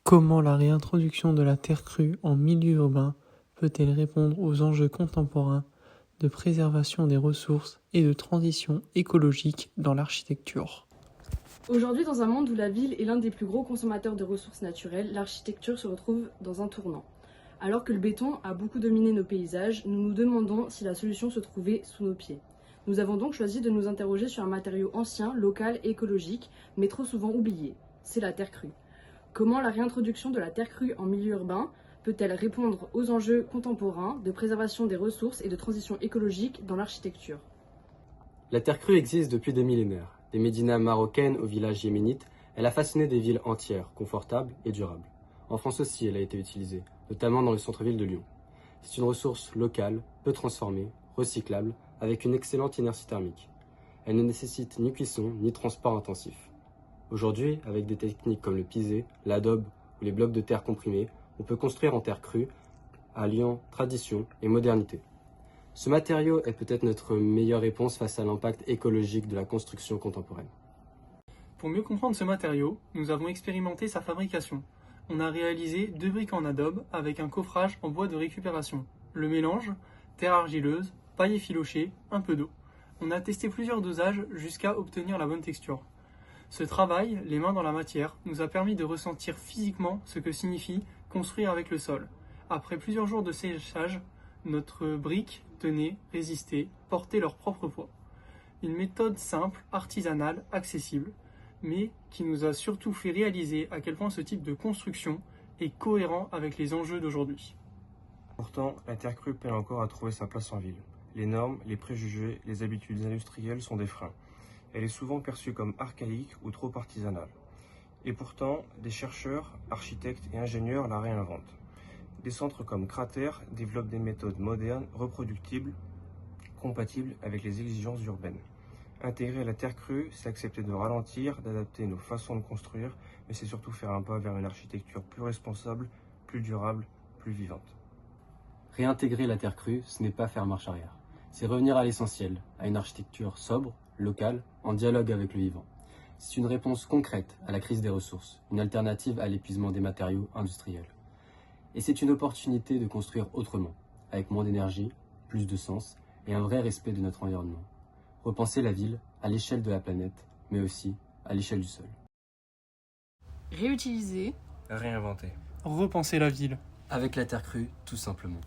Comment la réintroduction de la terre crue en milieu urbain peut-elle répondre aux enjeux contemporains de préservation des ressources et de transition écologique dans l'architecture? Aujourd'hui, dans un monde où la ville est l'un des plus gros consommateurs de ressources naturelles, l'architecture se retrouve dans un tournant. Alors que le béton a beaucoup dominé nos paysages, nous nous demandons si la solution se trouvait sous nos pieds. Nous avons donc choisi de nous interroger sur un matériau ancien, local et écologique, mais trop souvent oublié. C'est la terre crue. Comment la réintroduction de la terre crue en milieu urbain peut-elle répondre aux enjeux contemporains de préservation des ressources et de transition écologique dans l'architecture? La terre crue existe depuis des millénaires. Des médinas marocaines aux villages yéménites, elle a façonné des villes entières, confortables et durables. En France aussi, elle a été utilisée, notamment dans le centre-ville de Lyon. C'est une ressource locale, peu transformée, recyclable, avec une excellente inertie thermique. Elle ne nécessite ni cuisson ni transport intensif. Aujourd'hui, avec des techniques comme le pisé, l'adobe ou les blocs de terre comprimés, on peut construire en terre crue, alliant tradition et modernité. Ce matériau est peut-être notre meilleure réponse face à l'impact écologique de la construction contemporaine. Pour mieux comprendre ce matériau, nous avons expérimenté sa fabrication. On a réalisé 2 briques en adobe avec un coffrage en bois de récupération. Le mélange, terre argileuse, paille effilochée, un peu d'eau. On a testé plusieurs dosages jusqu'à obtenir la bonne texture. Ce travail, les mains dans la matière, nous a permis de ressentir physiquement ce que signifie construire avec le sol. Après plusieurs jours de séchage, notre brique tenait, résistait, portait leur propre poids. Une méthode simple, artisanale, accessible, mais qui nous a surtout fait réaliser à quel point ce type de construction est cohérent avec les enjeux d'aujourd'hui. Pourtant, la terre crue peine encore à trouver sa place en ville. Les normes, les préjugés, les habitudes industrielles sont des freins. Elle est souvent perçue comme archaïque ou trop artisanale. Et pourtant, des chercheurs, architectes et ingénieurs la réinventent. Des centres comme Cratère développent des méthodes modernes, reproductibles, compatibles avec les exigences urbaines. Intégrer la terre crue, c'est accepter de ralentir, d'adapter nos façons de construire, mais c'est surtout faire un pas vers une architecture plus responsable, plus durable, plus vivante. Réintégrer la terre crue, ce n'est pas faire marche arrière. C'est revenir à l'essentiel, à une architecture sobre, locale, en dialogue avec le vivant. C'est une réponse concrète à la crise des ressources, une alternative à l'épuisement des matériaux industriels. Et c'est une opportunité de construire autrement, avec moins d'énergie, plus de sens et un vrai respect de notre environnement. Repenser la ville à l'échelle de la planète, mais aussi à l'échelle du sol. Réutiliser, Réinventer. Repenser la ville. Avec la terre crue, tout simplement.